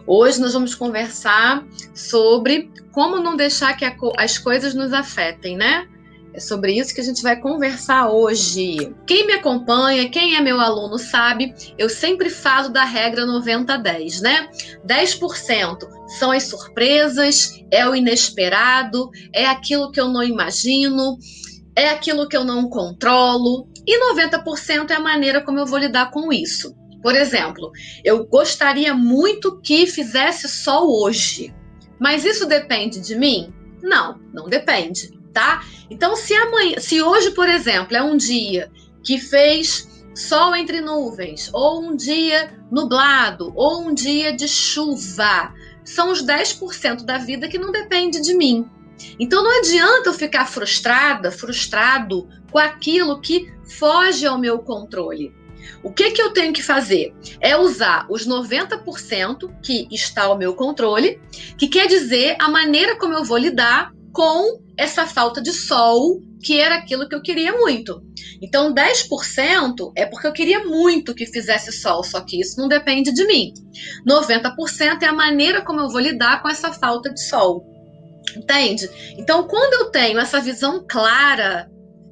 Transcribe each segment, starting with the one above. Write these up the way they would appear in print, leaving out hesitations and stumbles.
Hoje nós vamos conversar sobre como não deixar que as coisas nos afetem, né? É sobre isso que a gente vai conversar hoje. Quem me acompanha, quem é meu aluno sabe, eu sempre falo da regra 90-10, né? 10% são as surpresas, é o inesperado, é aquilo que eu não imagino, é aquilo que eu não controlo, e 90% é a maneira como eu vou lidar com isso. Por exemplo, eu gostaria muito que fizesse sol hoje, mas isso depende de mim? Não, não depende, tá? Então, se hoje, por exemplo, é um dia que fez sol entre nuvens, ou um dia nublado, ou um dia de chuva, são os 10% da vida que não depende de mim. Então não adianta eu ficar frustrado com aquilo que foge ao meu controle. O que eu tenho que fazer? É usar os 90% que está ao meu controle, que quer dizer a maneira como eu vou lidar com essa falta de sol, que era aquilo que eu queria muito. Então 10% é porque eu queria muito que fizesse sol, só que isso não depende de mim. 90% é a maneira como eu vou lidar com essa falta de sol. Entende? Então, quando eu tenho essa visão clara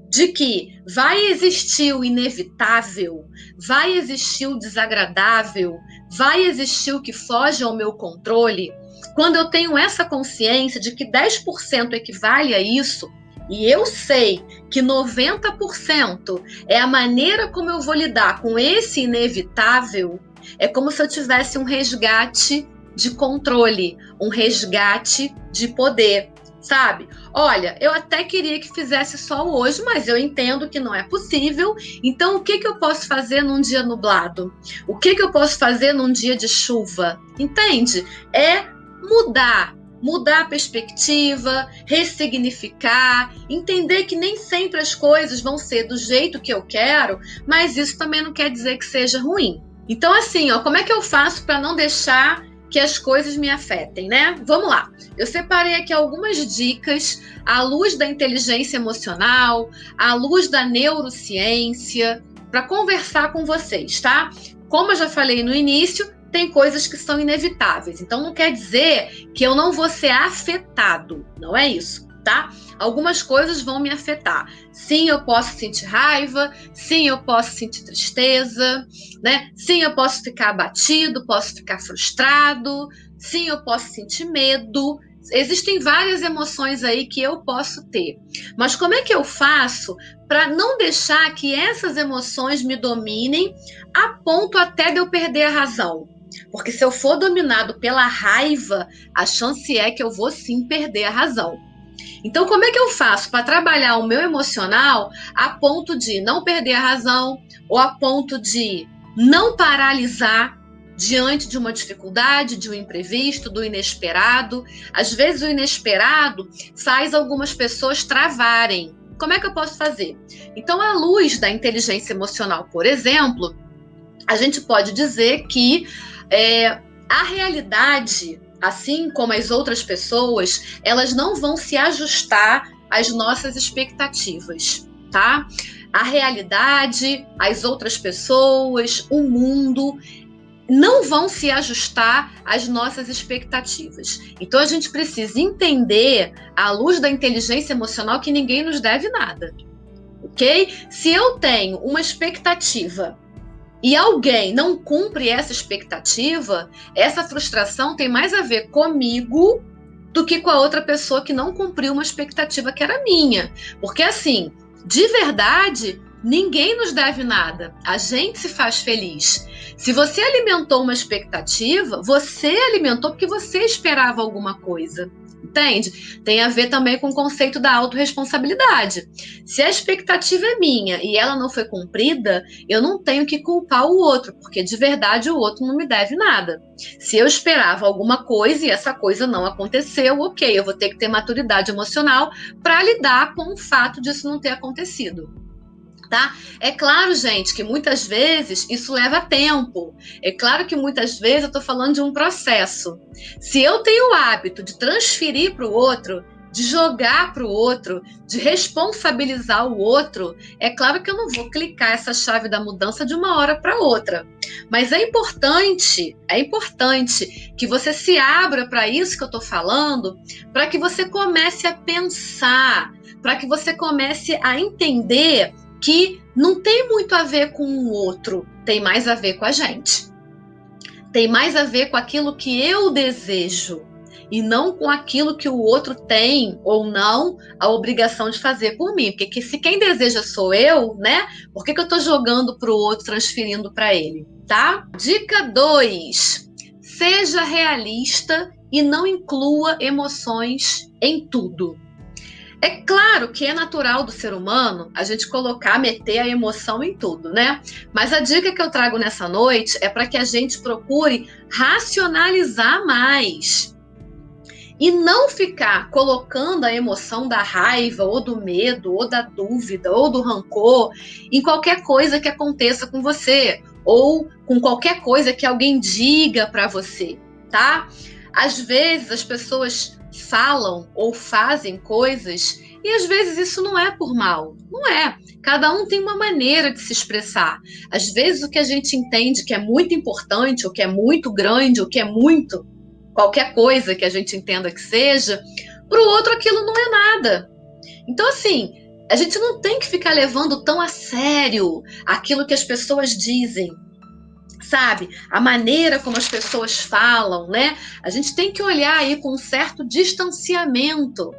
de que vai existir o inevitável, vai existir o desagradável, vai existir o que foge ao meu controle, quando eu tenho essa consciência de que 10% equivale a isso, e eu sei que 90% é a maneira como eu vou lidar com esse inevitável, é como se eu tivesse um resgate de controle, um resgate de poder, sabe? Olha, eu até queria que fizesse sol hoje, mas eu entendo que não é possível, então o que eu posso fazer num dia nublado? O que eu posso fazer num dia de chuva? Entende? É mudar a perspectiva, ressignificar, entender que nem sempre as coisas vão ser do jeito que eu quero, mas isso também não quer dizer que seja ruim. Então, assim, como é que eu faço para não deixar que as coisas me afetem, né? Vamos lá. Eu separei aqui algumas dicas à luz da inteligência emocional, à luz da neurociência, para conversar com vocês, tá? Como eu já falei no início, tem coisas que são inevitáveis. Então, não quer dizer que eu não vou ser afetado. Não é isso, tá? Algumas coisas vão me afetar. Sim, eu posso sentir raiva, sim, eu posso sentir tristeza, né? Sim, eu posso ficar abatido, posso ficar frustrado, sim, eu posso sentir medo. Existem várias emoções aí que eu posso ter. Mas como é que eu faço para não deixar que essas emoções me dominem a ponto até de eu perder a razão? Porque se eu for dominado pela raiva, a chance é que eu vou sim perder a razão. Então, como é que eu faço para trabalhar o meu emocional a ponto de não perder a razão ou a ponto de não paralisar diante de uma dificuldade, de um imprevisto, do inesperado? Às vezes o inesperado faz algumas pessoas travarem. Como é que eu posso fazer? Então, à luz da inteligência emocional, por exemplo, a gente pode dizer que a realidade, assim como as outras pessoas, elas não vão se ajustar às nossas expectativas, tá? A realidade, as outras pessoas, o mundo não vão se ajustar às nossas expectativas. Então a gente precisa entender, à luz da inteligência emocional, que ninguém nos deve nada, ok? Se eu tenho uma expectativa e alguém não cumpre essa expectativa, essa frustração tem mais a ver comigo do que com a outra pessoa que não cumpriu uma expectativa que era minha. Porque, assim, de verdade, ninguém nos deve nada. A gente se faz feliz. Se você alimentou uma expectativa, você alimentou porque você esperava alguma coisa. Entende? Tem a ver também com o conceito da autorresponsabilidade. Se a expectativa é minha e ela não foi cumprida, eu não tenho que culpar o outro, porque de verdade o outro não me deve nada. Se eu esperava alguma coisa e essa coisa não aconteceu, ok, eu vou ter que ter maturidade emocional para lidar com o fato disso não ter acontecido. Tá? É claro, gente, que muitas vezes isso leva tempo. É claro que muitas vezes eu estou falando de um processo. Se eu tenho o hábito de transferir para o outro, de jogar para o outro, de responsabilizar o outro, é claro que eu não vou clicar essa chave da mudança de uma hora para outra. Mas é importante que você se abra para isso que eu estou falando, para que você comece a pensar, para que você comece a entender que não tem muito a ver com o outro, tem mais a ver com a gente. Tem mais a ver com aquilo que eu desejo e não com aquilo que o outro tem ou não a obrigação de fazer por mim. Porque se quem deseja sou eu, né? Por que eu estou jogando para o outro, transferindo para ele, tá? Dica 2. Seja realista e não inclua emoções em tudo. É claro que é natural do ser humano a gente meter a emoção em tudo, né? Mas a dica que eu trago nessa noite é para que a gente procure racionalizar mais e não ficar colocando a emoção da raiva, ou do medo, ou da dúvida, ou do rancor em qualquer coisa que aconteça com você, ou com qualquer coisa que alguém diga para você, tá? Às vezes as pessoas falam ou fazem coisas e às vezes isso não é por mal, não é. Cada um tem uma maneira de se expressar. Às vezes o que a gente entende que é muito importante, ou que é muito grande, ou que é muito qualquer coisa que a gente entenda que seja, para o outro aquilo não é nada. Então assim, a gente não tem que ficar levando tão a sério aquilo que as pessoas dizem, sabe? A maneira como as pessoas falam, né? A gente tem que olhar aí com um certo distanciamento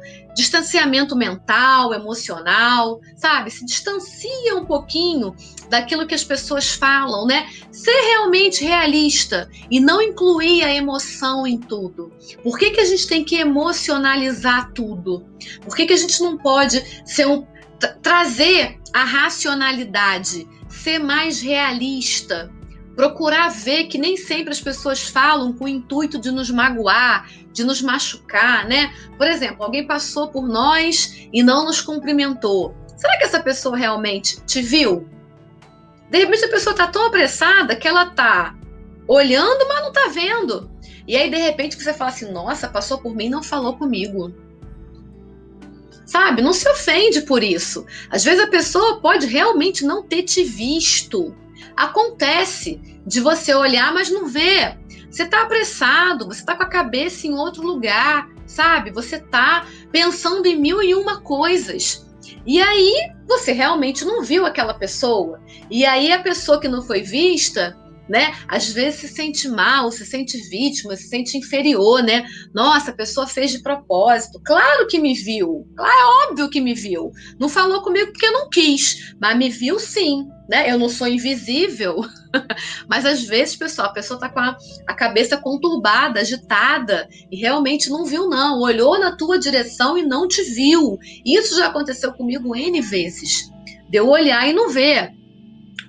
mental, emocional, sabe? Se distancia um pouquinho daquilo que as pessoas falam, né? Ser realmente realista e não incluir a emoção em tudo. Por que a gente tem que emocionalizar tudo? Por que a gente não pode trazer a racionalidade, ser mais realista? Procurar ver que nem sempre as pessoas falam com o intuito de nos magoar, de nos machucar, né? Por exemplo, alguém passou por nós e não nos cumprimentou. Será que essa pessoa realmente te viu? De repente a pessoa está tão apressada que ela está olhando, mas não está vendo. E aí, de repente, você fala assim, nossa, passou por mim e não falou comigo. Sabe? Não se ofende por isso. Às vezes a pessoa pode realmente não ter te visto. Acontece de você olhar, mas não ver. Você está apressado, você está com a cabeça em outro lugar, sabe? Você está pensando em 1001 coisas. E aí você realmente não viu aquela pessoa. E aí a pessoa que não foi vista, né? Às vezes se sente mal, se sente vítima, se sente inferior, né? Nossa, a pessoa fez de propósito. Claro que me viu. Claro, é óbvio que me viu. Não falou comigo porque não quis, mas me viu sim, né? Eu não sou invisível. Mas às vezes, pessoal, a pessoa tá com a cabeça conturbada, agitada e realmente não viu não. Olhou na tua direção e não te viu. Isso já aconteceu comigo N vezes. De eu olhar e não ver.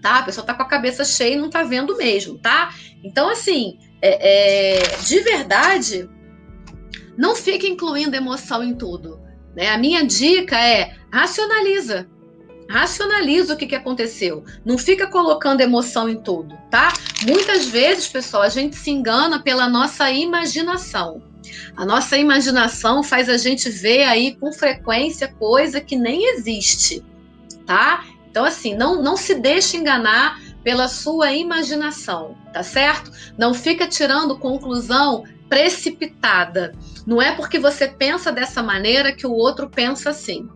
Tá? A pessoa tá com a cabeça cheia e não tá vendo mesmo, tá? Então, assim, de verdade, não fique incluindo emoção em tudo, né? A minha dica é racionaliza o que aconteceu. Não fica colocando emoção em tudo, tá? Muitas vezes, pessoal, a gente se engana pela nossa imaginação. A nossa imaginação faz a gente ver aí com frequência coisa que nem existe, tá? Então, assim, não se deixe enganar pela sua imaginação, tá certo? Não fica tirando conclusão precipitada. Não é porque você pensa dessa maneira que o outro pensa assim.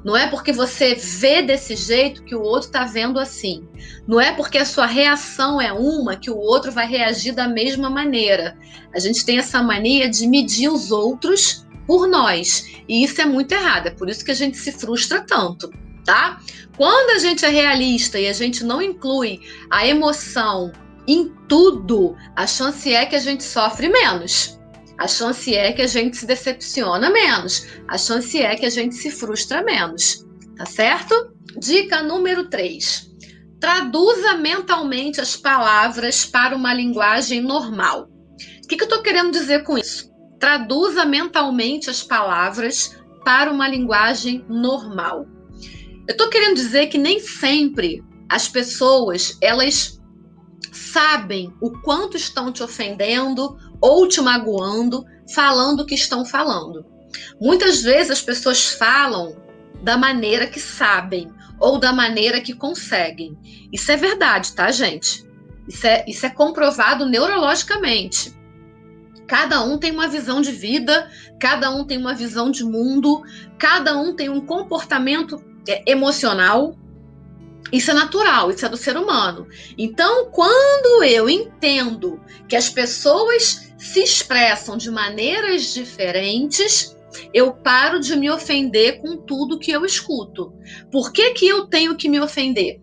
Não é porque você vê desse jeito que o outro está vendo assim. Não é porque a sua reação é uma que o outro vai reagir da mesma maneira. A gente tem essa mania de medir os outros por nós. E isso é muito errado. É por isso que a gente se frustra tanto, tá? Quando a gente é realista e a gente não inclui a emoção em tudo, a chance é que a gente sofre menos. A chance é que a gente se decepciona menos. A chance é que a gente se frustra menos. Tá certo? Dica número 3. Traduza mentalmente as palavras para uma linguagem normal. O que eu estou querendo dizer com isso? Traduza mentalmente as palavras para uma linguagem normal. Eu estou querendo dizer que nem sempre as pessoas, elas sabem o quanto estão te ofendendo ou te magoando, falando o que estão falando. Muitas vezes as pessoas falam da maneira que sabem ou da maneira que conseguem. Isso é verdade, tá, gente? Isso é comprovado neurologicamente. Cada um tem uma visão de vida, cada um tem uma visão de mundo, cada um tem um comportamento emocional. Isso é natural, isso é do ser humano. Então, quando eu entendo que as pessoas se expressam de maneiras diferentes, eu paro de me ofender com tudo que eu escuto. Por que que eu tenho que me ofender?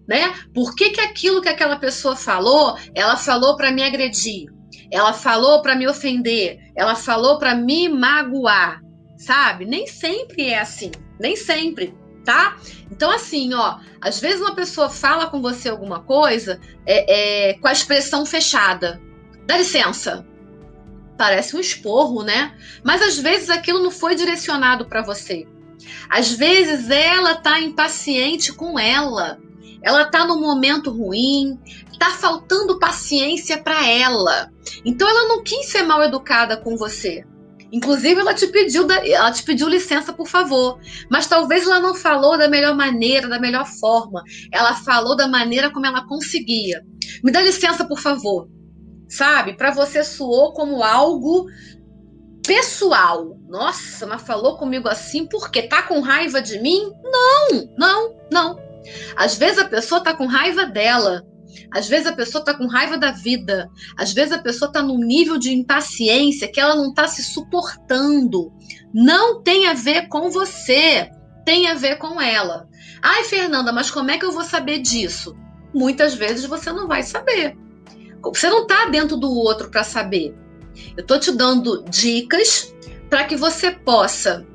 Né? Por que que aquilo que aquela pessoa falou, ela falou para me agredir? Ela falou para me ofender? Ela falou para me magoar? Sabe? Nem sempre é assim. Nem sempre. Tá? Então, assim, ó, às vezes uma pessoa fala com você alguma coisa com a expressão fechada. Dá licença. Parece um esporro, né? Mas às vezes aquilo não foi direcionado para você. Às vezes ela tá impaciente com ela. Ela tá num momento ruim, tá faltando paciência para ela. Então ela não quis ser mal educada com você. Inclusive, ela te pediu licença, por favor. Mas talvez ela não falou da melhor maneira, da melhor forma. Ela falou da maneira como ela conseguia. Me dá licença, por favor. Sabe? Para você soou como algo pessoal. Nossa, mas falou comigo assim porque tá com raiva de mim? Não. Às vezes a pessoa tá com raiva dela. Às vezes a pessoa está com raiva da vida. Às vezes a pessoa está num nível de impaciência que ela não está se suportando. Não tem a ver com você, tem a ver com ela. Ai, Fernanda, mas como é que eu vou saber disso? Muitas vezes você não vai saber. Você não está dentro do outro para saber. Eu estou te dando dicas para que você possa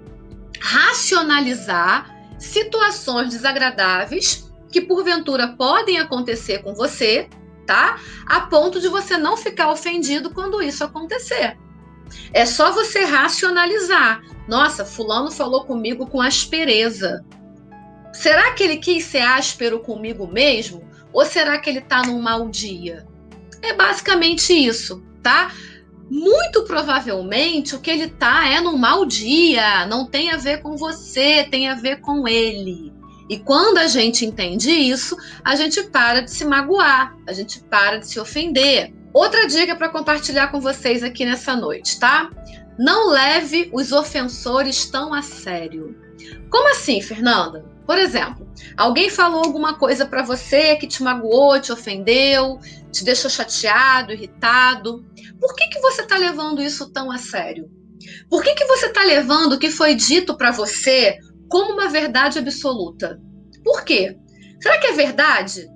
racionalizar situações desagradáveis que porventura podem acontecer com você, tá? A ponto de você não ficar ofendido quando isso acontecer. É só você racionalizar. Nossa, fulano falou comigo com aspereza. Será que ele quis ser áspero comigo mesmo? Ou será que ele tá num mau dia? É basicamente isso, tá? Muito provavelmente o que ele tá é num mau dia. Não tem a ver com você, tem a ver com ele. E quando a gente entende isso, a gente para de se magoar, a gente para de se ofender. Outra dica para compartilhar com vocês aqui nessa noite, tá? Não leve os ofensores tão a sério. Como assim, Fernanda? Por exemplo, alguém falou alguma coisa para você que te magoou, te ofendeu, te deixou chateado, irritado. Por que você está levando isso tão a sério? Por que você está levando o que foi dito para você como uma verdade absoluta? Por quê? Será que é verdade?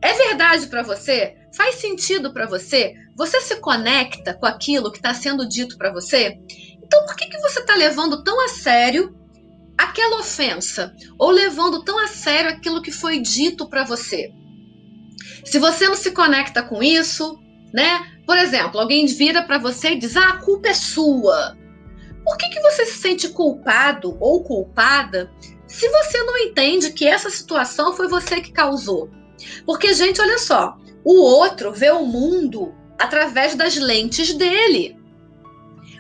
É verdade para você? Faz sentido para você? Você se conecta com aquilo que está sendo dito para você? Então, por que você está levando tão a sério aquela ofensa? Ou levando tão a sério aquilo que foi dito para você? Se você não se conecta com isso, né? Por exemplo, alguém vira para você e diz: a culpa é sua. Por que você se sente culpado ou culpada se você não entende que essa situação foi você que causou? Porque, gente, olha só, o outro vê o mundo através das lentes dele.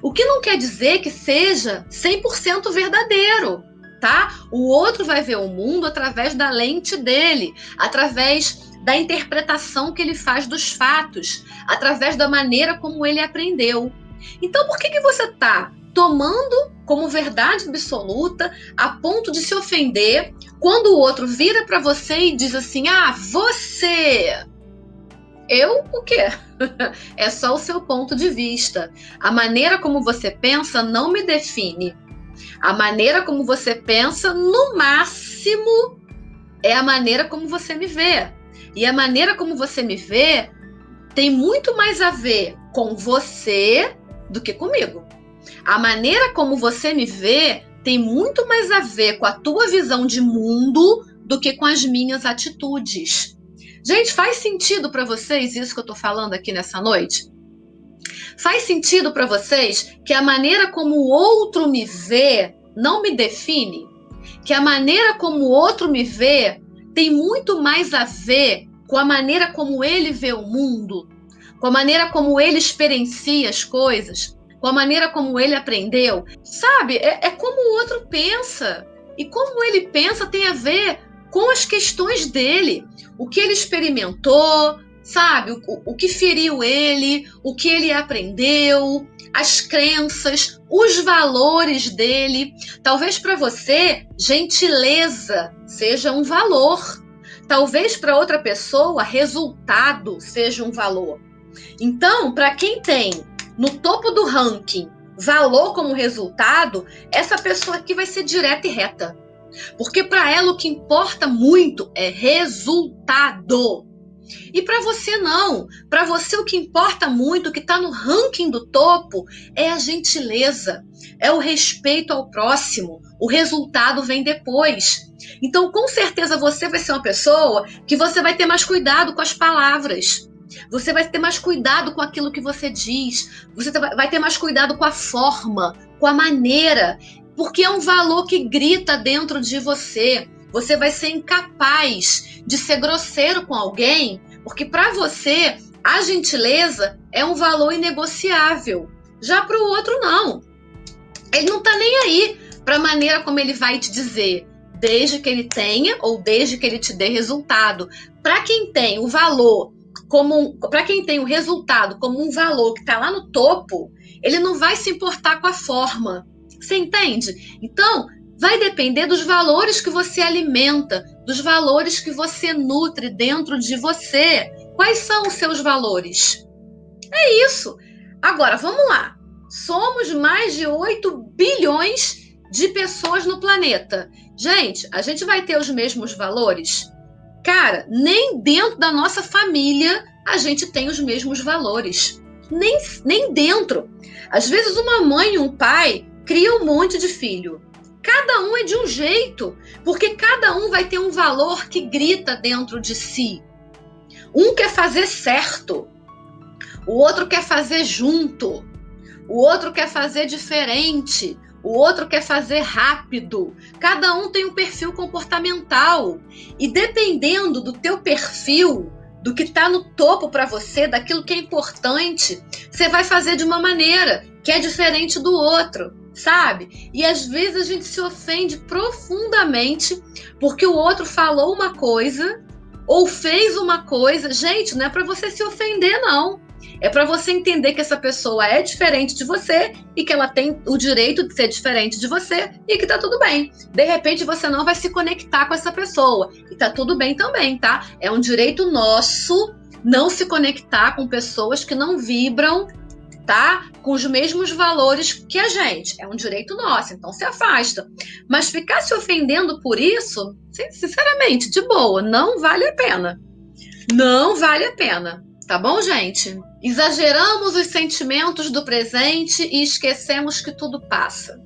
O que não quer dizer que seja 100% verdadeiro, tá? O outro vai ver o mundo através da lente dele, através da interpretação que ele faz dos fatos, através da maneira como ele aprendeu. Então, por que você está tomando como verdade absoluta a ponto de se ofender quando o outro vira para você e diz assim: ah, você... Eu o quê? É só o seu ponto de vista. A maneira como você pensa não me define. A maneira como você pensa, no máximo, é a maneira como você me vê. E a maneira como você me vê tem muito mais a ver com você do que comigo. A maneira como você me vê tem muito mais a ver com a tua visão de mundo do que com as minhas atitudes. Gente, faz sentido para vocês isso que eu estou falando aqui nessa noite? Faz sentido para vocês que a maneira como o outro me vê não me define? Que a maneira como o outro me vê tem muito mais a ver com a maneira como ele vê o mundo, com a maneira como ele experiencia as coisas? com a maneira como ele aprendeu. Sabe, é como o outro pensa. E como ele pensa tem a ver com as questões dele. O que ele experimentou, sabe? O que feriu ele, o que ele aprendeu, as crenças, os valores dele. Talvez para você, gentileza seja um valor. Talvez para outra pessoa, resultado seja um valor. Então, para quem tem no topo do ranking valor como resultado, essa pessoa aqui vai ser direta e reta. Porque para ela o que importa muito é resultado. E para você não. Para você o que importa muito, o que está no ranking do topo, é a gentileza, é o respeito ao próximo. O resultado vem depois. Então, com certeza, você vai ser uma pessoa que você vai ter mais cuidado com as palavras. Você vai ter mais cuidado com aquilo que você diz. Você vai ter mais cuidado com a forma, com a maneira, porque é um valor que grita dentro de você. Você vai ser incapaz de ser grosseiro com alguém, porque para você a gentileza é um valor inegociável. Já para o outro, não. Ele não está nem aí para a maneira como ele vai te dizer, desde que ele tenha ou desde que ele te dê resultado. Para quem tem o valor para quem tem o resultado como um valor que está lá no topo, ele não vai se importar com a forma. Você entende? Então, vai depender dos valores que você alimenta, dos valores que você nutre dentro de você. Quais são os seus valores? É isso. Agora, vamos lá. Somos mais de 8 bilhões de pessoas no planeta. Gente, a gente vai ter os mesmos valores? Cara, nem dentro da nossa família a gente tem os mesmos valores. Nem dentro. Às vezes uma mãe e um pai criam um monte de filho. Cada um é de um jeito, porque cada um vai ter um valor que grita dentro de si. Um quer fazer certo, o outro quer fazer junto, o outro quer fazer diferente, o outro quer fazer rápido. Cada um tem um perfil comportamental. E dependendo do teu perfil, do que está no topo para você, daquilo que é importante, você vai fazer de uma maneira que é diferente do outro, sabe? E às vezes a gente se ofende profundamente porque o outro falou uma coisa ou fez uma coisa. Gente, não é para você se ofender, não. É para você entender que essa pessoa é diferente de você e que ela tem o direito de ser diferente de você e que tá tudo bem. De repente você não vai se conectar com essa pessoa e tá tudo bem também, tá? É um direito nosso não se conectar com pessoas que não vibram, tá? Com os mesmos valores que a gente. É um direito nosso, então se afasta. Mas ficar se ofendendo por isso, sinceramente, de boa, não vale a pena. Não vale a pena. Tá bom, gente? Exageramos os sentimentos do presente e esquecemos que tudo passa.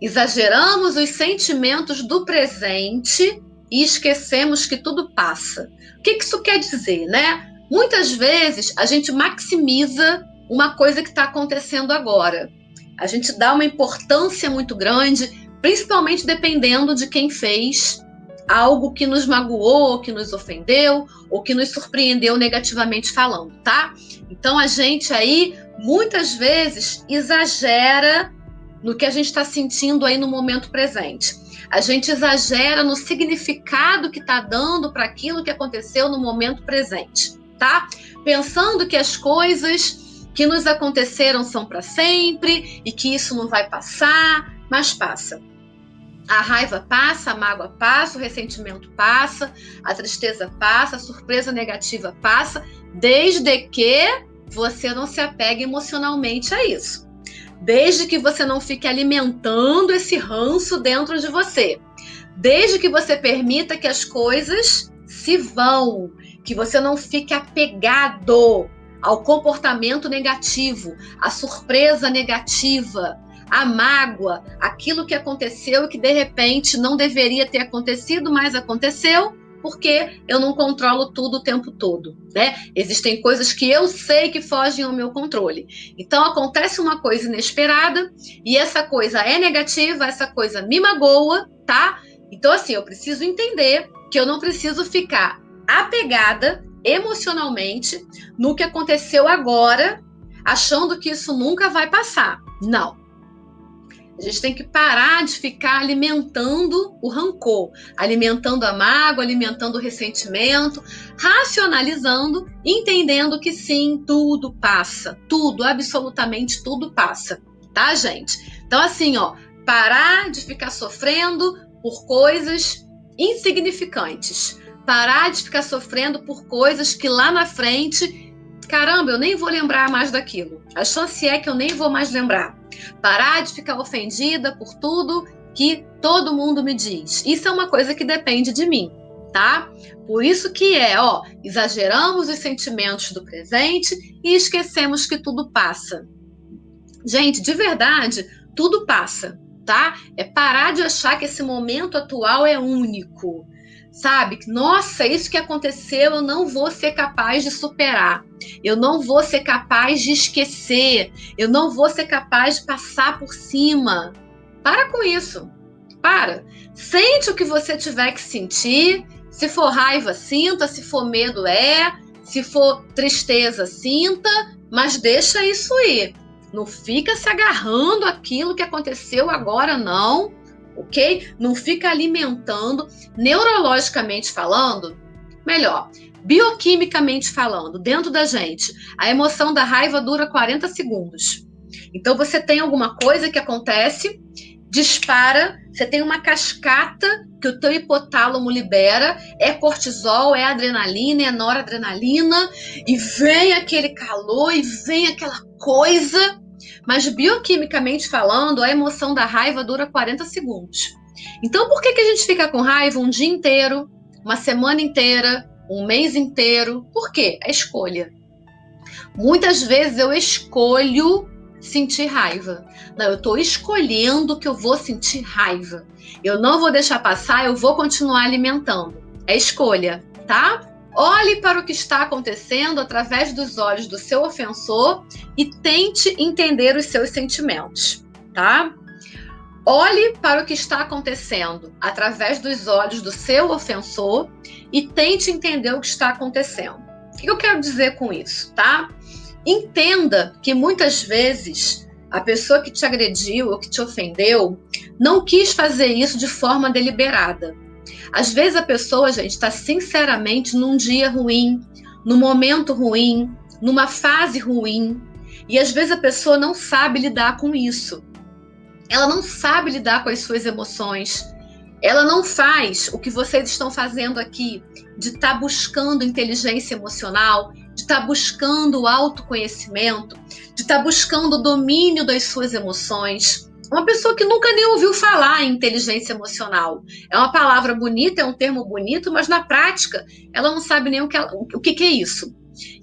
Exageramos os sentimentos do presente e esquecemos que tudo passa. O que isso quer dizer, né? Muitas vezes a gente maximiza uma coisa que está acontecendo agora. A gente dá uma importância muito grande, principalmente dependendo de quem fez algo que nos magoou, que nos ofendeu, ou que nos surpreendeu negativamente falando, tá? Então a gente aí, muitas vezes, exagera no que a gente está sentindo aí no momento presente. A gente exagera no significado que está dando para aquilo que aconteceu no momento presente, tá? Pensando que as coisas que nos aconteceram são para sempre e que isso não vai passar, mas passa. A raiva passa, a mágoa passa, o ressentimento passa, a tristeza passa, a surpresa negativa passa, desde que você não se apegue emocionalmente a isso. Desde que você não fique alimentando esse ranço dentro de você. Desde que você permita que as coisas se vão, que você não fique apegado ao comportamento negativo, à surpresa negativa, a mágoa, aquilo que aconteceu e que de repente não deveria ter acontecido, mas aconteceu, porque eu não controlo tudo o tempo todo, né? Existem coisas que eu sei que fogem ao meu controle. Então acontece uma coisa inesperada e essa coisa é negativa, essa coisa me magoa, tá? Então assim, eu preciso entender que eu não preciso ficar apegada emocionalmente no que aconteceu agora, achando que isso nunca vai passar. Não. A gente tem que parar de ficar alimentando o rancor, alimentando a mágoa, alimentando o ressentimento, racionalizando, entendendo que sim, tudo passa. Tudo, absolutamente tudo passa. Tá, gente? Então, assim, ó, parar de ficar sofrendo por coisas insignificantes. Parar de ficar sofrendo por coisas que lá na frente, caramba, eu nem vou lembrar mais daquilo. A chance é que eu nem vou mais lembrar. Parar de ficar ofendida por tudo que todo mundo me diz. Isso é uma coisa que depende de mim, tá? Por isso que exageramos os sentimentos do presente e esquecemos que tudo passa. Gente, de verdade, tudo passa, tá? É parar de achar que esse momento atual é único, sabe? Nossa, isso que aconteceu, eu não vou ser capaz de superar, eu não vou ser capaz de esquecer, eu não vou ser capaz de passar por cima. Para com isso, para. Sente o que você tiver que sentir, se for raiva, sinta, se for medo, se for tristeza, sinta, mas deixa isso ir. Não fica se agarrando àquilo que aconteceu agora, não, ok? Não fica alimentando, neurologicamente falando, melhor, bioquimicamente falando, dentro da gente, a emoção da raiva dura 40 segundos. Então, você tem alguma coisa que acontece, dispara, você tem uma cascata que o teu hipotálamo libera, é cortisol, é adrenalina, é noradrenalina, e vem aquele calor, e vem aquela coisa, mas bioquimicamente falando, a emoção da raiva dura 40 segundos. Então, por que a gente fica com raiva um dia inteiro, uma semana inteira, um mês inteiro? Por quê? É escolha. Muitas vezes eu escolho sentir raiva. Não, eu estou escolhendo que eu vou sentir raiva. Eu não vou deixar passar, eu vou continuar alimentando. É escolha, tá? Olhe para o que está acontecendo através dos olhos do seu ofensor e tente entender os seus sentimentos, tá? Olhe para o que está acontecendo através dos olhos do seu ofensor e tente entender o que está acontecendo. O que eu quero dizer com isso, tá? Entenda que muitas vezes a pessoa que te agrediu ou que te ofendeu não quis fazer isso de forma deliberada. Às vezes a pessoa, gente, está sinceramente num dia ruim, num momento ruim, numa fase ruim, e às vezes a pessoa não sabe lidar com isso. Ela não sabe lidar com as suas emoções. Ela não faz o que vocês estão fazendo aqui, de estar buscando inteligência emocional, de estar buscando autoconhecimento, de estar buscando o domínio das suas emoções. Uma pessoa que nunca nem ouviu falar em inteligência emocional. É uma palavra bonita, é um termo bonito, mas na prática ela não sabe nem o que é isso.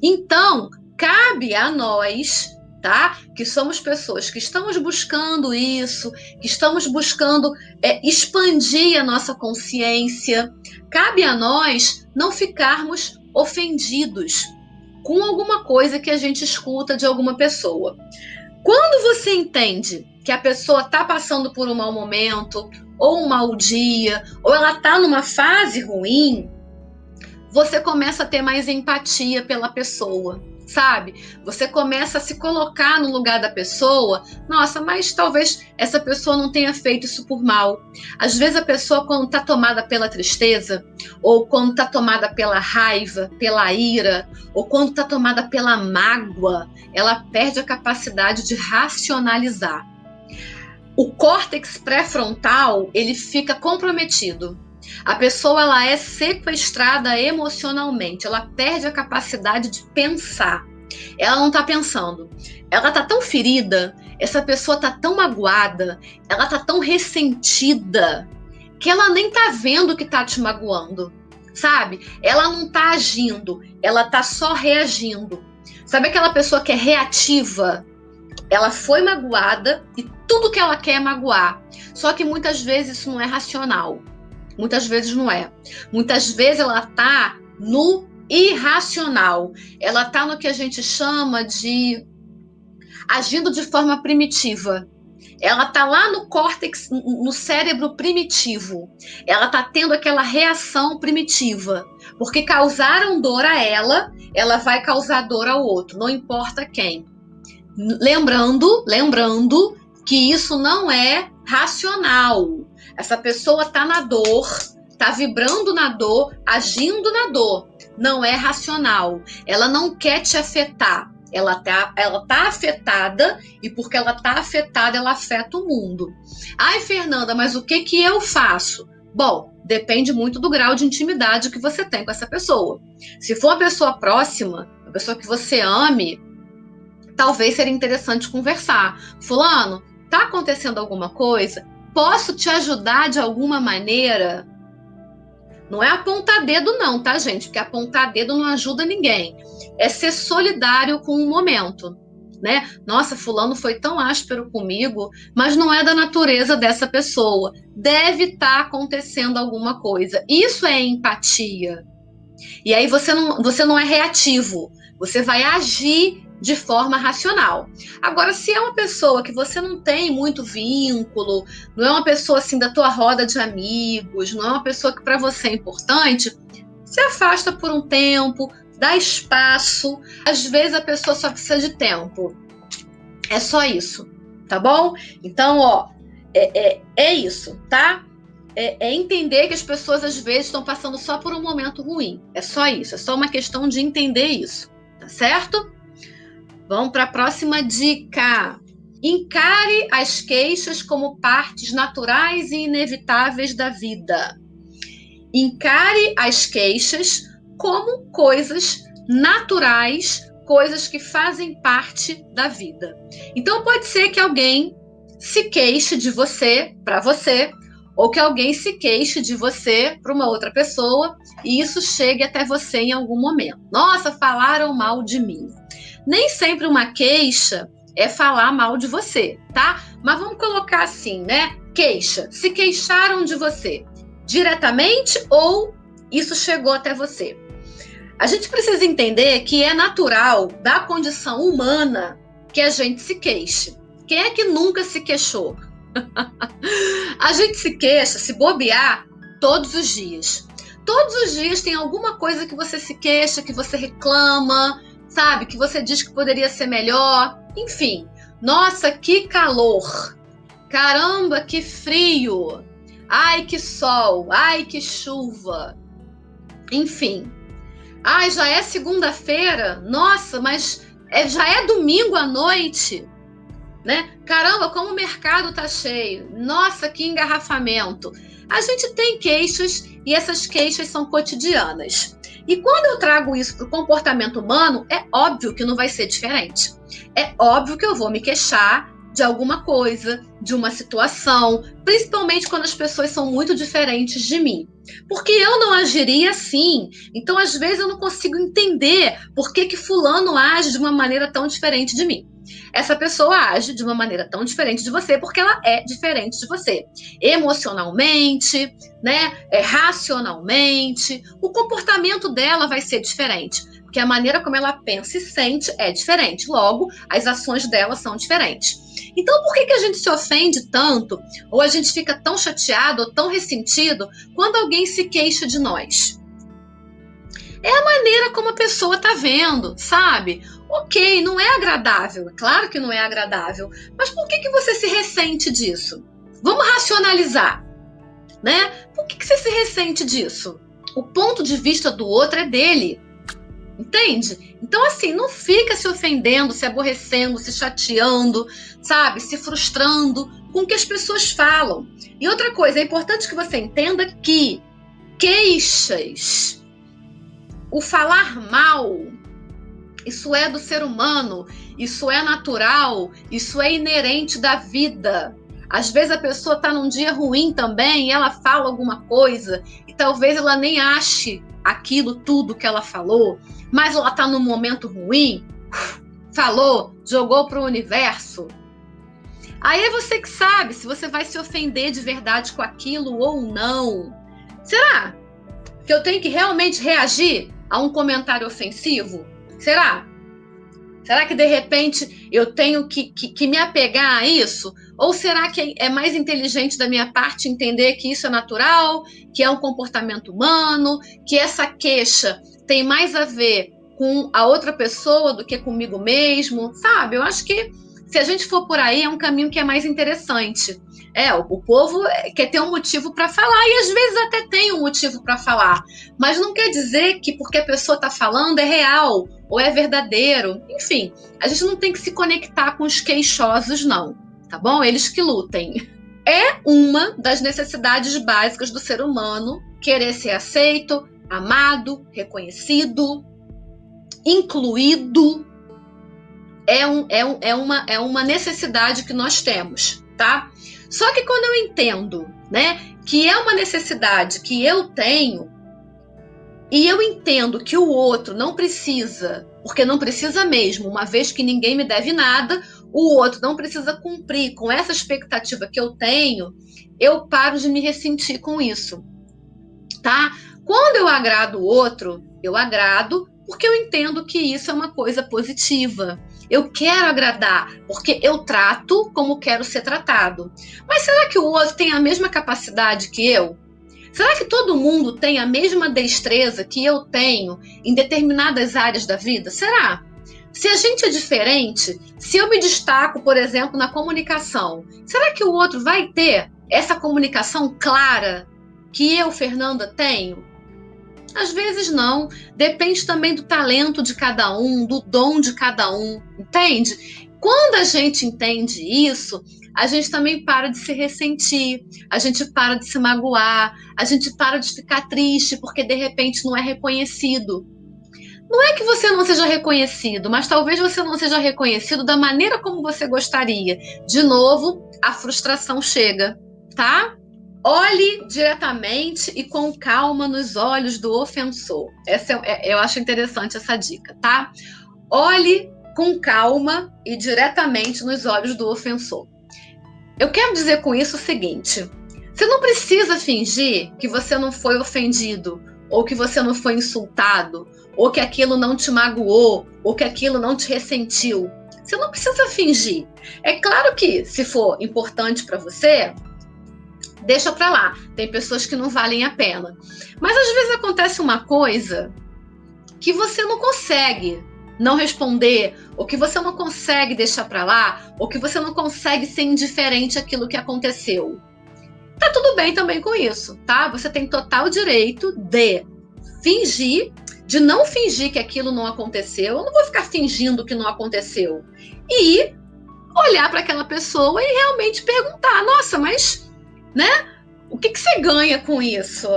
Então, cabe a nós, tá? Que somos pessoas que estamos buscando isso, que estamos buscando expandir a nossa consciência. Cabe a nós não ficarmos ofendidos com alguma coisa que a gente escuta de alguma pessoa. Quando você entende que a pessoa está passando por um mau momento, ou um mau dia, ou ela está numa fase ruim, você começa a ter mais empatia pela pessoa, sabe? Você começa a se colocar no lugar da pessoa. Nossa, mas talvez essa pessoa não tenha feito isso por mal. Às vezes a pessoa, quando está tomada pela tristeza, ou quando está tomada pela raiva, pela ira, ou quando está tomada pela mágoa, ela perde a capacidade de racionalizar. O córtex pré-frontal, ele fica comprometido. A pessoa, ela é sequestrada emocionalmente, ela perde a capacidade de pensar. Ela não está pensando. Ela está tão ferida, essa pessoa está tão magoada, ela está tão ressentida, que ela nem está vendo o que está te magoando, sabe? Ela não está agindo, ela está só reagindo. Sabe aquela pessoa que é reativa? Ela foi magoada e tudo que ela quer é magoar. Só que muitas vezes isso não é racional. Muitas vezes não é. Muitas vezes ela está no irracional. Ela está no que a gente chama de agindo de forma primitiva. Ela está lá no córtex, no cérebro primitivo. Ela está tendo aquela reação primitiva. Porque causaram dor a ela, ela vai causar dor ao outro, não importa quem. Lembrando que isso não é racional. Essa pessoa está na dor, está vibrando na dor, agindo na dor. Não é racional. Ela não quer te afetar. Ela tá afetada, e porque ela tá afetada, ela afeta o mundo. Ai, Fernanda, mas o que eu faço? Bom, depende muito do grau de intimidade que você tem com essa pessoa. Se for uma pessoa próxima, uma pessoa que você ame, talvez seria interessante conversar. Fulano, tá acontecendo alguma coisa? Posso te ajudar de alguma maneira? Não é apontar dedo não, tá, gente? Porque apontar dedo não ajuda ninguém. É ser solidário com o momento, né? Nossa, fulano foi tão áspero comigo, mas não é da natureza dessa pessoa. Deve estar acontecendo alguma coisa. Isso é empatia. E aí você não é reativo. Você vai agir de forma racional. Agora, se é uma pessoa que você não tem muito vínculo, não é uma pessoa assim da tua roda de amigos, não é uma pessoa que para você é importante, se afasta por um tempo, dá espaço. Às vezes a pessoa só precisa de tempo. É só isso, tá bom? Então, ó, é isso, tá? É entender que as pessoas às vezes estão passando só por um momento ruim. É só isso, é só uma questão de entender isso, tá certo? Vamos para a próxima dica. Encare as queixas como partes naturais e inevitáveis da vida. Encare as queixas como coisas naturais, coisas que fazem parte da vida. Então pode ser que alguém se queixe de você para você, ou que alguém se queixe de você para uma outra pessoa, e isso chegue até você em algum momento. Nossa, falaram mal de mim. Nem sempre uma queixa é falar mal de você, tá? Mas vamos colocar assim, né? Queixa. Se queixaram de você diretamente ou isso chegou até você? A gente precisa entender que é natural da condição humana que a gente se queixe. Quem é que nunca se queixou? A gente se queixa, se bobear, todos os dias. Todos os dias tem alguma coisa que você se queixa, que você reclama, sabe? Que você diz que poderia ser melhor. Enfim, nossa, que calor! Caramba, que frio! Ai, que sol! Ai, que chuva! Enfim. Ai, já é segunda-feira? Nossa, mas já é domingo à noite? Né? Caramba, como o mercado tá cheio. Nossa, que engarrafamento. A gente tem queixas e essas queixas são cotidianas. E quando eu trago isso para o comportamento humano, é óbvio que não vai ser diferente. É óbvio que eu vou me queixar de alguma coisa, de uma situação, principalmente quando as pessoas são muito diferentes de mim. Porque eu não agiria assim. Então, às vezes, eu não consigo entender por que fulano age de uma maneira tão diferente de mim. Essa pessoa age de uma maneira tão diferente de você porque ela é diferente de você. Emocionalmente, né? Racionalmente. O comportamento dela vai ser diferente. Porque a maneira como ela pensa e sente é diferente. Logo, as ações dela são diferentes. Então, por que a gente se ofende tanto? Ou a gente fica tão chateado ou tão ressentido quando alguém se queixa de nós? É a maneira como a pessoa está vendo, sabe? Ok, não é agradável, é claro que não é agradável, mas por que você se ressente disso? Vamos racionalizar, né? Por que você se ressente disso? O ponto de vista do outro é dele, entende? Então, assim, não fica se ofendendo, se aborrecendo, se chateando, sabe? Se frustrando com o que as pessoas falam. E outra coisa, é importante que você entenda que queixas, o falar mal, isso é do ser humano, isso é natural, isso é inerente da vida. Às vezes a pessoa está num dia ruim também e ela fala alguma coisa e talvez ela nem ache aquilo tudo que ela falou, mas ela está num momento ruim, falou, jogou para o universo. Aí é você que sabe se você vai se ofender de verdade com aquilo ou não. Será que eu tenho que realmente reagir a um comentário ofensivo? Será? Será que de repente eu tenho que me apegar a isso? Ou será que é mais inteligente da minha parte entender que isso é natural, que é um comportamento humano, que essa queixa tem mais a ver com a outra pessoa do que comigo mesmo, sabe? Eu acho que se a gente for por aí, é um caminho que é mais interessante. O povo quer ter um motivo para falar, e às vezes até tem um motivo para falar, mas não quer dizer que porque a pessoa está falando é real ou é verdadeiro. Enfim, a gente não tem que se conectar com os queixosos, não, tá bom? Eles que lutem. É uma das necessidades básicas do ser humano querer ser aceito, amado, reconhecido, incluído. É uma necessidade que nós temos, tá? Só que quando eu entendo, né, que é uma necessidade que eu tenho, e eu entendo que o outro não precisa, porque não precisa mesmo, uma vez que ninguém me deve nada, o outro não precisa cumprir com essa expectativa que eu tenho, eu paro de me ressentir com isso, tá? Quando eu agrado o outro, eu agrado porque eu entendo que isso é uma coisa positiva. Eu quero agradar, porque eu trato como quero ser tratado. Mas será que o outro tem a mesma capacidade que eu? Será que todo mundo tem a mesma destreza que eu tenho em determinadas áreas da vida? Será? Se a gente é diferente, se eu me destaco, por exemplo, na comunicação, será que o outro vai ter essa comunicação clara que eu, Fernanda, tenho? Às vezes não, depende também do talento de cada um, do dom de cada um, entende? Quando a gente entende isso, a gente também para de se ressentir, a gente para de se magoar, a gente para de ficar triste porque de repente não é reconhecido. Não é que você não seja reconhecido, mas talvez você não seja reconhecido da maneira como você gostaria. De novo, a frustração chega, tá? Olhe diretamente e com calma nos olhos do ofensor. Eu acho interessante essa dica, tá? Olhe com calma e diretamente nos olhos do ofensor. Eu quero dizer com isso o seguinte: você não precisa fingir que você não foi ofendido, ou que você não foi insultado, ou que aquilo não te magoou, ou que aquilo não te ressentiu. Você não precisa fingir. É claro que, se for importante para você, deixa pra lá. Tem pessoas que não valem a pena. Mas às vezes acontece uma coisa que você não consegue não responder, ou que você não consegue deixar pra lá, ou que você não consegue ser indiferente àquilo que aconteceu. Tá tudo bem também com isso, tá? Você tem total direito de fingir, de não fingir que aquilo não aconteceu. Eu não vou ficar fingindo que não aconteceu. E olhar para aquela pessoa e realmente perguntar: nossa, mas, né? O que você ganha com isso?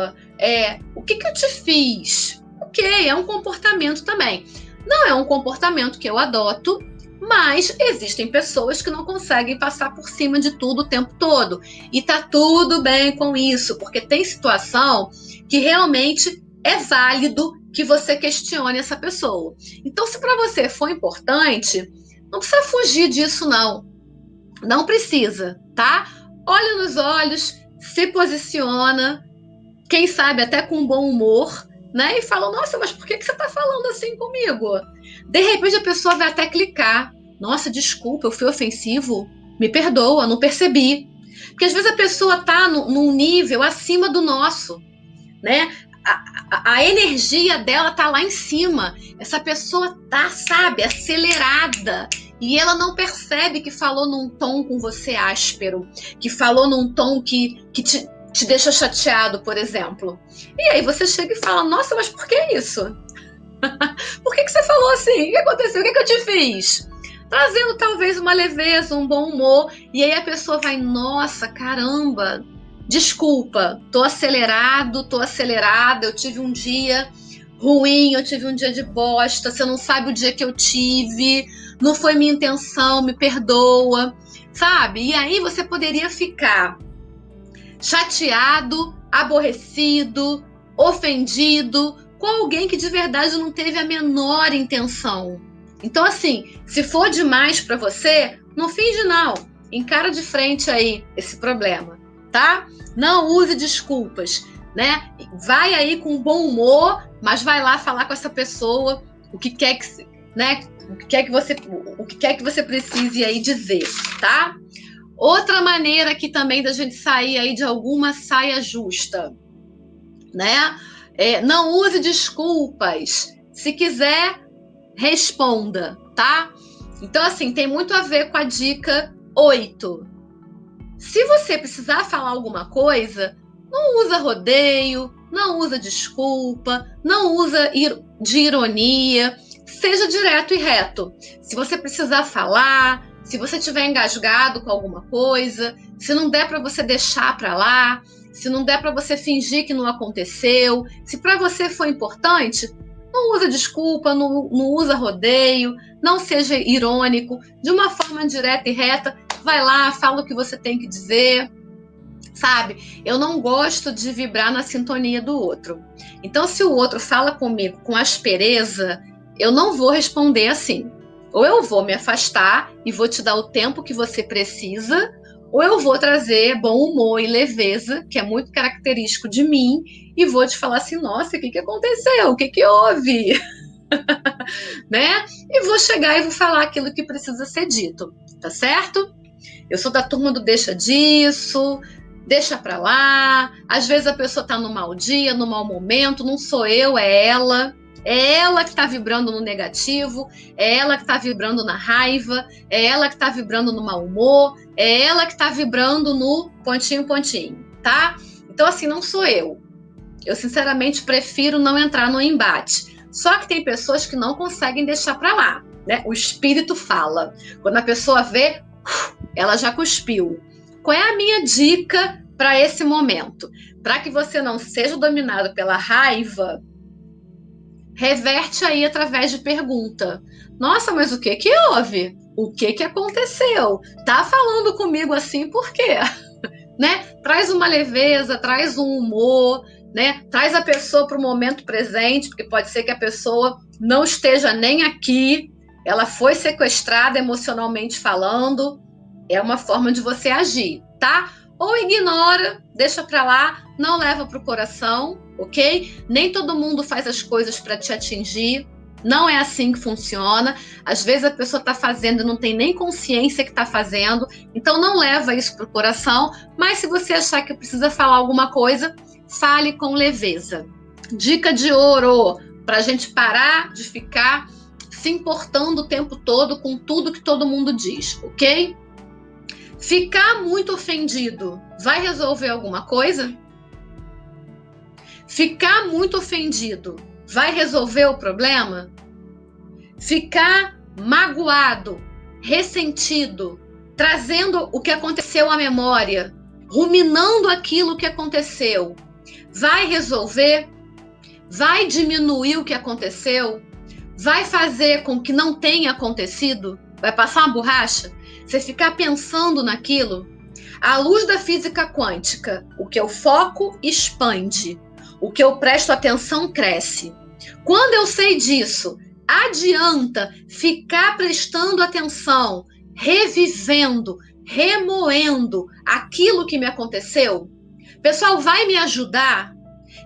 O que eu te fiz? Ok, é um comportamento também. Não é um comportamento que eu adoto, mas existem pessoas que não conseguem passar por cima de tudo o tempo todo. E tá tudo bem com isso, porque tem situação que realmente é válido que você questione essa pessoa. Então, se para você for importante, não precisa fugir disso, não. Não precisa, tá? Olha nos olhos, se posiciona, quem sabe até com bom humor, né? E fala: nossa, mas por que você tá falando assim comigo? De repente a pessoa vai até clicar: nossa, desculpa, eu fui ofensivo, me perdoa, não percebi. Porque às vezes a pessoa tá num nível acima do nosso, né? A energia dela tá lá em cima. Essa pessoa tá, sabe, acelerada. E ela não percebe que falou num tom com você áspero, que falou num tom que te deixa chateado, por exemplo. E aí você chega e fala: nossa, mas por que isso? Por que você falou assim? O que aconteceu? O que eu te fiz? Trazendo talvez uma leveza, um bom humor. E aí a pessoa vai: nossa, caramba, desculpa, tô acelerado, tô acelerada, eu tive um dia ruim, eu tive um dia de bosta, você não sabe o dia que eu tive, não foi minha intenção, me perdoa, sabe? E aí você poderia ficar chateado, aborrecido, ofendido com alguém que de verdade não teve a menor intenção. Então, assim, se for demais para você, não finge não. Encara de frente aí esse problema, tá? Não use desculpas, né? Vai aí com bom humor, mas vai lá falar com essa pessoa o que quer que, né? O que quer que você precise aí dizer, tá? Outra maneira aqui também da gente sair aí de alguma saia justa, né? Não use desculpas. Se quiser, responda, tá? Então, assim, tem muito a ver com a dica 8. Se você precisar falar alguma coisa, não usa rodeio, não usa desculpa, não usa de ironia, seja direto e reto. Se você precisar falar, se você estiver engasgado com alguma coisa, se não der para você deixar para lá, se não der para você fingir que não aconteceu, se para você foi importante, não usa desculpa, não usa rodeio, não seja irônico, de uma forma direta e reta, vai lá, fala o que você tem que dizer, sabe? Eu não gosto de vibrar na sintonia do outro. Então, se o outro fala comigo com aspereza, eu não vou responder assim. Ou eu vou me afastar e vou te dar o tempo que você precisa, ou eu vou trazer bom humor e leveza, que é muito característico de mim, e vou te falar assim, nossa, o que aconteceu? O que houve? Né? E vou chegar e vou falar aquilo que precisa ser dito, tá certo? Eu sou da turma do deixa disso, deixa pra lá. Às vezes a pessoa tá no mau dia, no mau momento, não sou eu, é ela. É ela que tá vibrando no negativo, é ela que tá vibrando na raiva, é ela que tá vibrando no mau humor, é ela que tá vibrando no pontinho, tá? Então, assim, não sou eu. Eu, sinceramente, prefiro não entrar no embate. Só que tem pessoas que não conseguem deixar pra lá, né? O espírito fala. Quando a pessoa vê, ela já cuspiu. Qual é a minha dica para esse momento? Para que você não seja dominado pela raiva, reverte aí através de pergunta. Nossa, mas o que houve? O que aconteceu? Tá falando comigo assim por quê? Né? Traz uma leveza, traz um humor, né? Traz a pessoa para o momento presente, porque pode ser que a pessoa não esteja nem aqui, ela foi sequestrada emocionalmente falando. É uma forma de você agir, tá? Ou ignora, deixa pra lá, não leva pro coração, ok? Nem todo mundo faz as coisas para te atingir, não é assim que funciona. Às vezes a pessoa tá fazendo e não tem nem consciência que tá fazendo, então não leva isso pro coração, mas se você achar que precisa falar alguma coisa, fale com leveza. Dica de ouro, pra gente parar de ficar se importando o tempo todo com tudo que todo mundo diz, ok? Ficar muito ofendido vai resolver alguma coisa? Ficar muito ofendido vai resolver o problema? Ficar magoado, ressentido, trazendo o que aconteceu à memória, ruminando aquilo que aconteceu, vai resolver? Vai diminuir o que aconteceu? Vai fazer com que não tenha acontecido? Vai passar uma borracha? Você ficar pensando naquilo? À luz da física quântica, o que eu foco expande, o que eu presto atenção cresce. Quando eu sei disso, adianta ficar prestando atenção, revivendo, remoendo aquilo que me aconteceu? Pessoal, vai me ajudar?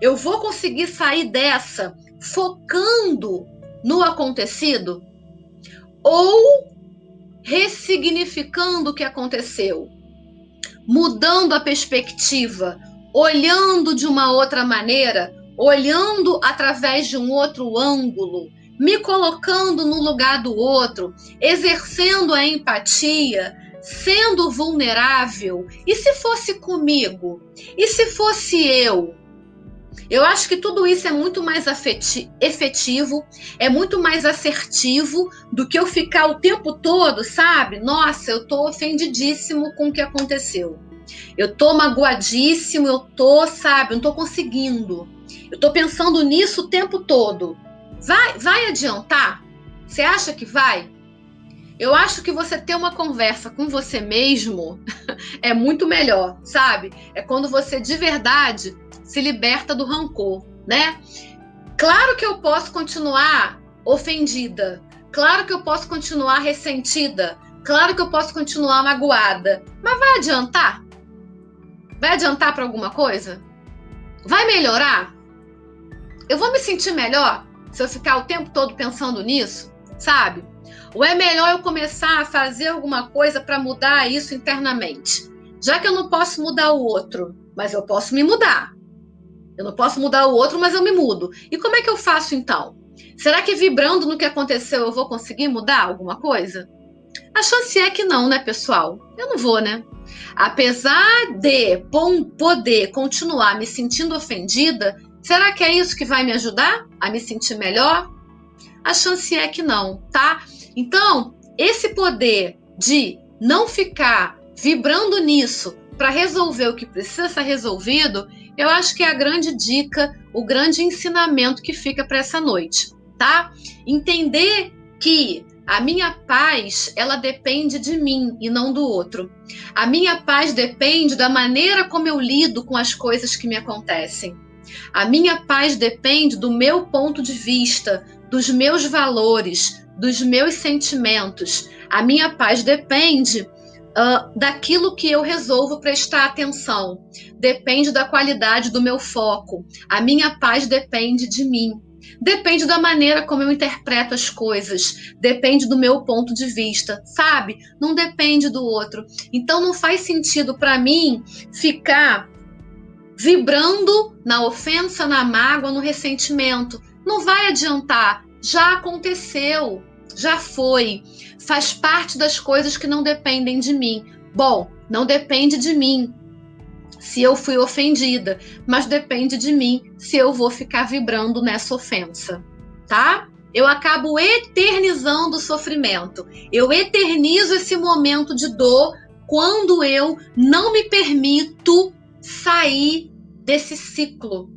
Eu vou conseguir sair dessa focando no acontecido? Ou ressignificando o que aconteceu, mudando a perspectiva, olhando de uma outra maneira, olhando através de um outro ângulo, me colocando no lugar do outro, exercendo a empatia, sendo vulnerável. E se fosse comigo? E se fosse eu? Eu acho que tudo isso é muito mais efetivo, é muito mais assertivo do que eu ficar o tempo todo, sabe? Nossa, eu tô ofendidíssimo com o que aconteceu. Eu tô magoadíssimo, eu tô, sabe, não tô conseguindo. Eu tô pensando nisso o tempo todo. Vai adiantar? Você acha que vai? Eu acho que você ter uma conversa com você mesmo é muito melhor, sabe? É quando você de verdade se liberta do rancor, né? Claro que eu posso continuar ofendida, claro que eu posso continuar ressentida, claro que eu posso continuar magoada, mas vai adiantar? Vai adiantar para alguma coisa? Vai melhorar? Eu vou me sentir melhor se eu ficar o tempo todo pensando nisso, sabe? Ou é melhor eu começar a fazer alguma coisa para mudar isso internamente? Já que eu não posso mudar o outro, mas eu posso me mudar. Eu não posso mudar o outro, mas eu me mudo. E como é que eu faço então? Será que vibrando no que aconteceu eu vou conseguir mudar alguma coisa? A chance é que não, né, pessoal? Eu não vou, né? Apesar de poder continuar me sentindo ofendida, será que é isso que vai me ajudar a me sentir melhor? A chance é que não, tá? Então, esse poder de não ficar vibrando nisso para resolver o que precisa ser resolvido, eu acho que é a grande dica, o grande ensinamento que fica para essa noite, tá? Entender que a minha paz, ela depende de mim e não do outro. A minha paz depende da maneira como eu lido com as coisas que me acontecem. A minha paz depende do meu ponto de vista, dos meus valores, dos meus sentimentos. A minha paz depende daquilo que eu resolvo prestar atenção. Depende da qualidade do meu foco. A minha paz depende de mim. Depende da maneira como eu interpreto as coisas. Depende do meu ponto de vista, sabe? Não depende do outro. Então não faz sentido para mim ficar vibrando na ofensa, na mágoa, no ressentimento. Não vai adiantar. Já aconteceu, já foi. Faz parte das coisas que não dependem de mim. Bom, não depende de mim se eu fui ofendida, mas depende de mim se eu vou ficar vibrando nessa ofensa, tá? Eu acabo eternizando o sofrimento. Eu eternizo esse momento de dor quando eu não me permito sair desse ciclo.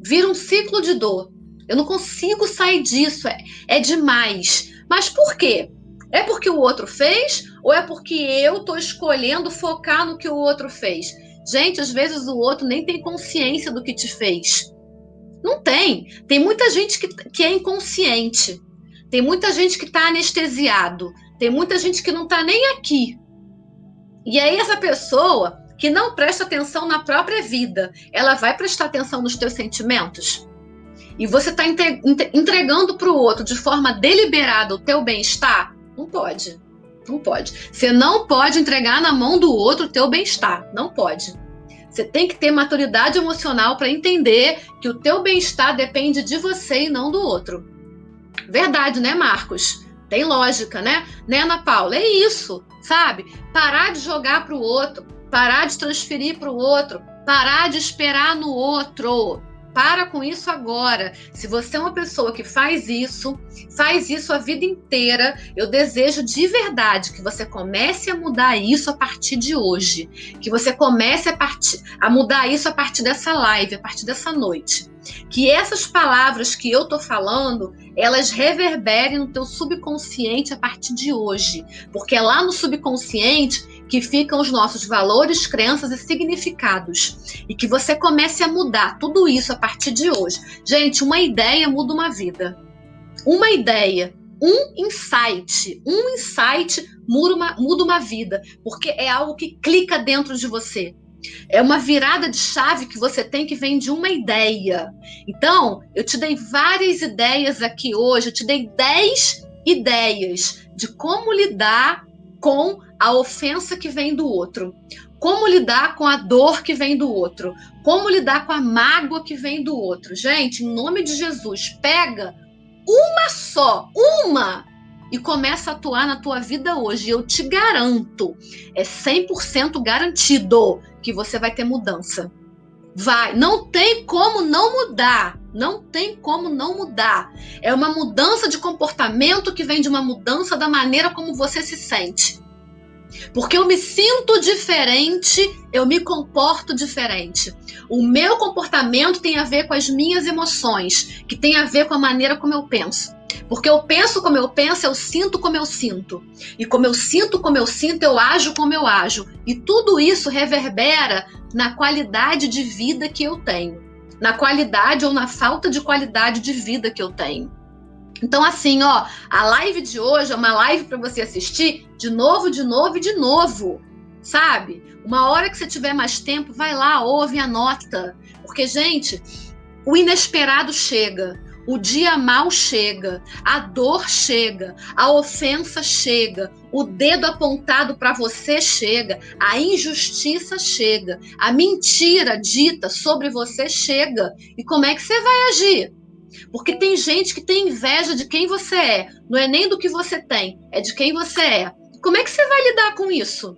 Vira um ciclo de dor. Eu não consigo sair disso, é demais. Mas por quê? É porque o outro fez ou é porque eu estou escolhendo focar no que o outro fez? Gente, às vezes o outro nem tem consciência do que te fez. Não tem. Tem muita gente que é inconsciente. Tem muita gente que está anestesiado. Tem muita gente que não está nem aqui. E aí essa pessoa que não presta atenção na própria vida, ela vai prestar atenção nos teus sentimentos? E você está entregando para o outro de forma deliberada o teu bem-estar? Não pode. Não pode. Você não pode entregar na mão do outro o teu bem-estar. Não pode. Você tem que ter maturidade emocional para entender que o teu bem-estar depende de você e não do outro. Verdade, né, Marcos? Tem lógica, né? Né, Ana Paula? É isso, sabe? Parar de jogar para o outro, parar de transferir para o outro, parar de esperar no outro. Para com isso agora. Se você é uma pessoa que faz isso a vida inteira, eu desejo de verdade que você comece a mudar isso a partir de hoje. Que você comece a mudar isso a partir dessa live, a partir dessa noite. Que essas palavras que eu tô falando, elas reverberem no teu subconsciente a partir de hoje. Porque é lá no subconsciente que ficam os nossos valores, crenças e significados. E que você comece a mudar tudo isso a partir de hoje. Gente, uma ideia muda uma vida. Uma ideia, um insight muda uma vida. Porque é algo que clica dentro de você. É uma virada de chave que você tem que vem de uma ideia. Então, eu te dei várias ideias aqui hoje. Eu te dei 10 ideias de como lidar com a ofensa que vem do outro, como lidar com a dor que vem do outro, como lidar com a mágoa que vem do outro. Gente, em nome de Jesus, pega uma, e começa a atuar na tua vida hoje. Eu te garanto, é 100% garantido que você vai ter mudança. Vai, não tem como não mudar. Não tem como não mudar. É uma mudança de comportamento que vem de uma mudança da maneira como você se sente. Porque eu me sinto diferente, eu me comporto diferente. O meu comportamento tem a ver com as minhas emoções, que tem a ver com a maneira como eu penso. Porque eu penso como eu penso, eu sinto como eu sinto. E como eu sinto como eu sinto, eu ajo como eu ajo. E tudo isso reverbera na qualidade de vida que eu tenho. Na qualidade ou na falta de qualidade de vida que eu tenho. Então, assim, ó, a live de hoje é uma live para você assistir de novo, sabe? Uma hora que você tiver mais tempo, vai lá, ouve, anota. Porque, gente, o inesperado chega, o dia mau chega, a dor chega, a ofensa chega, o dedo apontado para você chega, a injustiça chega, a mentira dita sobre você chega. E como é que você vai agir? Porque tem gente que tem inveja de quem você é. Não é nem do que você tem, é de quem você é. Como é que você vai lidar com isso?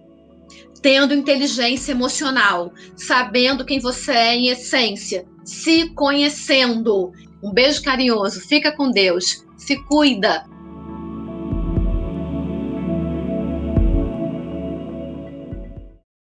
Tendo inteligência emocional, sabendo quem você é em essência, se conhecendo. Um beijo carinhoso, fica com Deus, se cuida.